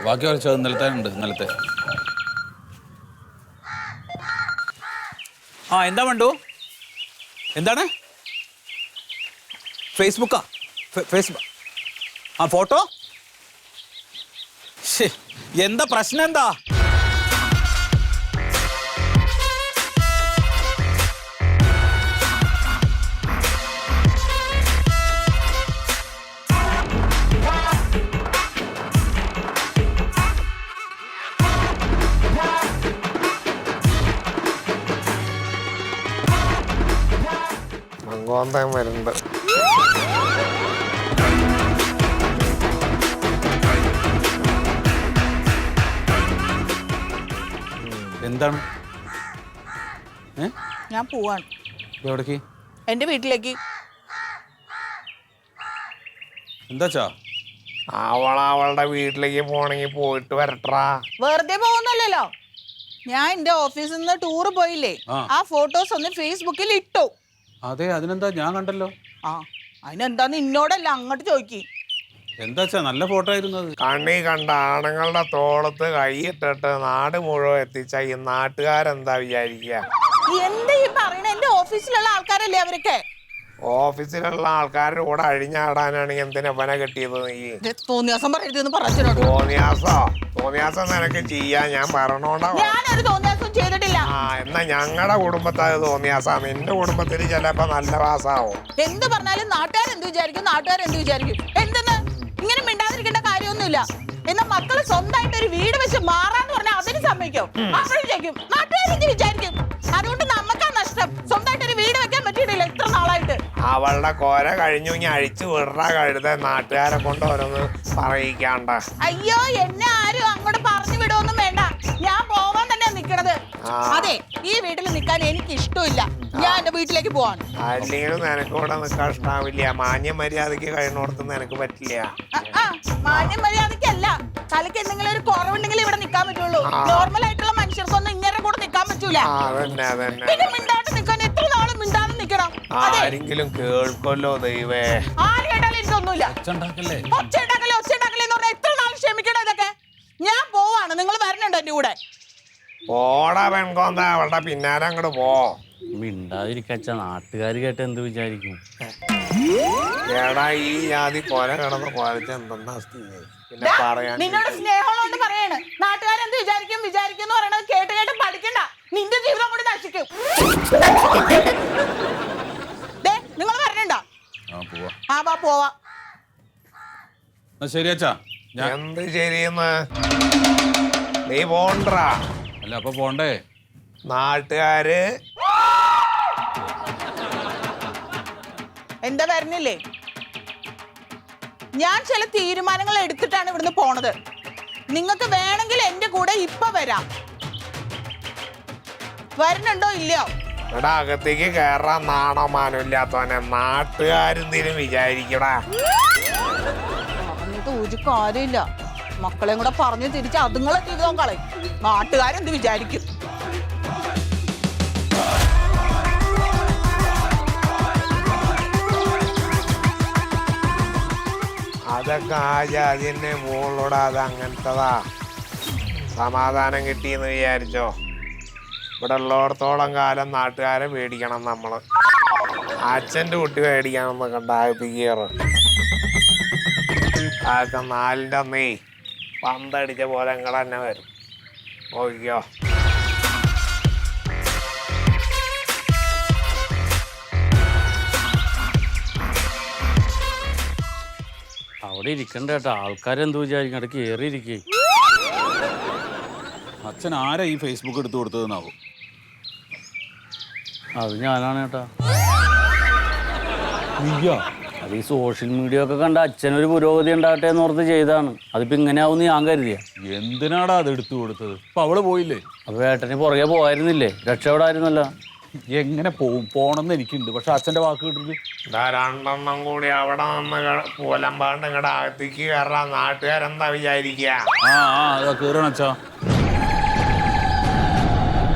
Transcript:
ബാക്കി കുറച്ച് ഇന്നലത്തെ ഉണ്ട് ഇന്നലത്തെ. ആ എന്താ വേണ്ടു? എന്താണ്? ഫേസ്ബുക്കാ? ഫേസ്ബുക്ക് ആ ഫോട്ടോ? എന്താ പ്രശ്നം? എന്താ മങ്കോന്തം വരുന്നുണ്ട്. എന്താണ്? ഞാൻ പോവാണ്. എവിടേക്ക്? എന്റെ വീട്ടിലേക്ക്. എന്താച്ചാ? അവളുടെ വീട്ടിലേക്ക് പോണെങ്കിൽ പോയിട്ട് വരട്ടാ. വെറുതെ പോകുന്നല്ലോ. ഞാൻ എന്റെ ഓഫീസിൽ നിന്ന് ടൂറ് പോയില്ലേ, ആ ഫോട്ടോസ് ഒന്ന് ഫേസ്ബുക്കിൽ ഇട്ടു. അതെ, അതിനെന്താ? ഞാൻ കണ്ടല്ലോ. ആ അതിനെന്താന്ന് ഇന്നോടല്ല അങ്ങോട്ട് ചോദിക്കി. എന്താച്ചാ നല്ല ഫോട്ടോ ആയിരുന്നു. കണ്ണി കണ്ട ആണുങ്ങളുടെ തോളത്ത് കൈയിട്ടിട്ട് നാട് മുഴുവൻ എത്തിച്ച ഈ നാട്ടുകാരെന്താ വിചാരിക്കുക? എന്താ ഈ പറയണ? എന്റെ ഓഫീസിലുള്ള ആൾക്കാരല്ലേ അവരൊക്കെ. ഓഫീസിലുള്ള ആൾക്കാരുടെ കൂടെ അഴിഞ്ഞാടാനാണെങ്കിൽ എന്തിനാ പന കെട്ടിയത് നീ? തോന്നിയാസം പറയരുതെന്ന് പറഞ്ഞോട്. തോന്നിയാസം നിനക്ക് ചെയ്യാൻ ഞാൻ പറഞ്ഞോണ്ടാ. ഞാനൊരു തോന്നിയാസം ചെയ്തിട്ടില്ല. ആ എന്നാ ഞങ്ങളുടെ കുടുംബത്തിൽ അത് തോന്നിയാസാ, നിന്റെ കുടുംബത്തിൽ ചിലപ്പോ നല്ല വാസാവും. എന്ത് പറഞ്ഞാലും നാട്ടുകാരെന്ത് വിചാരിക്കും? എന്തെന്ന് ഇങ്ങനെ മിണ്ടാതിരിക്കേണ്ട കാര്യമൊന്നുമില്ല. എന്നാ മക്കള് സ്വന്തമായിട്ട് ഒരു വീട് വെച്ച് മാറാന്ന് പറഞ്ഞാൽ അതിന് സമ്മതിക്കും. അപ്പോഴേക്കും നാട്ടുകാരെന്ത് വിചാരിക്കും? അതുകൊണ്ട് നമുക്കാ നഷ്ടം. സ്വന്തമായിട്ട് ഒരു വീട് വെക്കാൻ പറ്റിയിട്ടില്ല ഇത്ര നാളായിട്ട്. അവളുടെ കോര കഴിഞ്ഞു, ഇനി അഴിച്ചു വിടറ കഴുത നാട്ടുകാരെ കൊണ്ട് ഓരോന്ന് പറയിക്കാണ്ട. അയ്യോ, എന്നെ ആരും അങ്ങോട്ട് പറഞ്ഞു വിടുവൊന്നും വേണ്ട. ഞാൻ പോവാൻ തന്നെ നിക്കണത്. അതെ, ഈ വീട്ടിൽ നിൽക്കാൻ എനിക്ക് ഇഷ്ടമില്ല. ഞാൻ എന്റെ വീട്ടിലേക്ക് പോവാണ്. അല്ലെങ്കിലും നിനക്ക് ഇവിടെ നിൽക്കാൻ ഇഷ്ടാവില്ല. മാന്യ മര്യാദക്ക് കഴിഞ്ഞോടത്ത് നിനക്ക് പറ്റില്ല. മാന്യ മര്യാദക്കല്ല, തലക്ക് എന്തെങ്കിലും ഒരു കുറവുണ്ടെങ്കിൽ ഇവിടെ നിൽക്കാൻ പറ്റുള്ളൂ. നോർമൽ ആയിട്ടുള്ള മനുഷ്യർക്കൊന്നും ഇങ്ങനെ കൂടെ നിൽക്കാൻ പറ്റൂല. പിന്നെ മിണ്ടാണ്ട് നിൽക്കാൻ എത്ര നാളും മിണ്ടാതെ നിൽക്കണം. ആരെങ്കിലും കേൾക്കൊല്ലോ ദൈവേ. ആര് കേട്ടാലും എനിക്കൊന്നുമില്ല. ഒച്ച ഉണ്ടാക്കല്ലേ എന്ന് പറഞ്ഞാൽ എത്ര നാൾ ക്ഷമിക്കണം ഇതൊക്കെ? ഞാൻ പോവാണ്. നിങ്ങൾ വരണുണ്ടോ എന്റെ കൂടെ? പോടാ പെൺകോന്ത, അവളുടെ പിന്നാലെ അങ്ങോട്ട് പോ. മിണ്ടാതിരിക്കച്ച, നാട്ടുകാർ കേട്ട് എന്ത് വിചാരിക്കും? എടാ ഈ ജാതി കൊല കിടന്ന് കൊലച്ച് എന്തെന്നാ സ്ഥിതി? പിന്നെ പറയാൻ നിന്നോട് സ്നേഹമുള്ളതുകൊണ്ട് പറയാണ്. നാട്ടുകാരെന്ത് വിചാരിക്കും എന്ന് പറയണത് കേട്ട് കേട്ട് പഠിക്കണ്ട. നിന്റെ ജീവിതം കൂടി നശിക്കും. നിങ്ങൾ വരണുണ്ടോ? പോവാ. ശരി അച്ഛാ. എന്ത് ശരിയെന്ന്? നീ പോണ്ടാ. അല്ല അപ്പൊ പോണ്ടേ? നാട്ടുകാര് എന്താ വരുന്നില്ലേ? ഞാൻ ചില തീരുമാനങ്ങൾ എടുത്തിട്ടാണ് ഇവിടുന്ന് പോണത്. നിങ്ങൾക്ക് വേണമെങ്കിൽ എന്റെ കൂടെ ഇപ്പൊ വരാം. വരുന്നുണ്ടോ ഇല്ലയോ? ഇവിടെ അകത്തേക്ക് കയറാൻ നാണോ മാനോ ഇല്ലാത്തവനെ നാട്ടുകാരെന്തിനും വിചാരിക്കടാ. പറഞ്ഞിട്ട് ഒരു കാര്യമില്ല. മക്കളെയും കൂടെ പറഞ്ഞു തിരിച്ച് അതുങ്ങളെ ജീവിതം കളയും. നാട്ടുകാരെന്ത് വിചാരിക്കും? അതൊക്കെ ആ ജാതിന്റെ മുകളിലൂടെ അത് അങ്ങനത്തതാ. സമാധാനം കിട്ടിയെന്ന് വിചാരിച്ചോ? ഇവിടെ ഉള്ളിടത്തോളം കാലം നാട്ടുകാരെ പേടിക്കണം നമ്മള്. അച്ഛൻ്റെ കുട്ടി പേടിക്കണമെന്നൊക്കെ ഉണ്ടാകത്തിക്കേറ്. അതൊക്കെ 4ന്റെ അന്നേ പന്തടിച്ച പോലെ നിങ്ങൾ തന്നെ വരും. നോക്കിക്കോ. അവിടെ ഇരിക്കണ്ട കേട്ടോ, ആൾക്കാരെന്ത് വിചാരിക്കും? അവിടെ കയറിയിരിക്കേ. അച്ഛൻ ആരാ ഈ ഫേസ്ബുക്ക് എടുത്തു കൊടുത്തതെന്നാവും? അത് ഞാനാണ് കേട്ടാ. നീയാ? അത് ഈ സോഷ്യൽ മീഡിയ ഒക്കെ കണ്ട അച്ഛനൊരു പുരോഗതി ഉണ്ടാകട്ടെ എന്ന് ഓർത്ത് ചെയ്താണ്. അതിപ്പോ ഇങ്ങനെ ആവുമെന്ന് ഞാൻ കരുതിയ. എന്തിനാടാ അത് എടുത്തു കൊടുത്തത്? അപ്പൊ അവള് പോയില്ലേ? അപ്പൊ ഏട്ടന് പുറകെ പോയിരുന്നില്ലേ? രക്ഷപ്പെടായിരുന്നല്ലോ. എങ്ങനെ പോണെന്ന് എനിക്കുണ്ട്, പക്ഷെ അച്ഛന്റെ വാക്ക് കിട്ടുന്നത് 2 കൂടി അവിടെ നിന്ന് പോലമ്പാണ്ട് ഇങ്ങടെ അകത്തേക്ക് കയറാൻ നാട്ടുകാരെന്താ വിചാരിക്കുക? കേറണച്ചാ.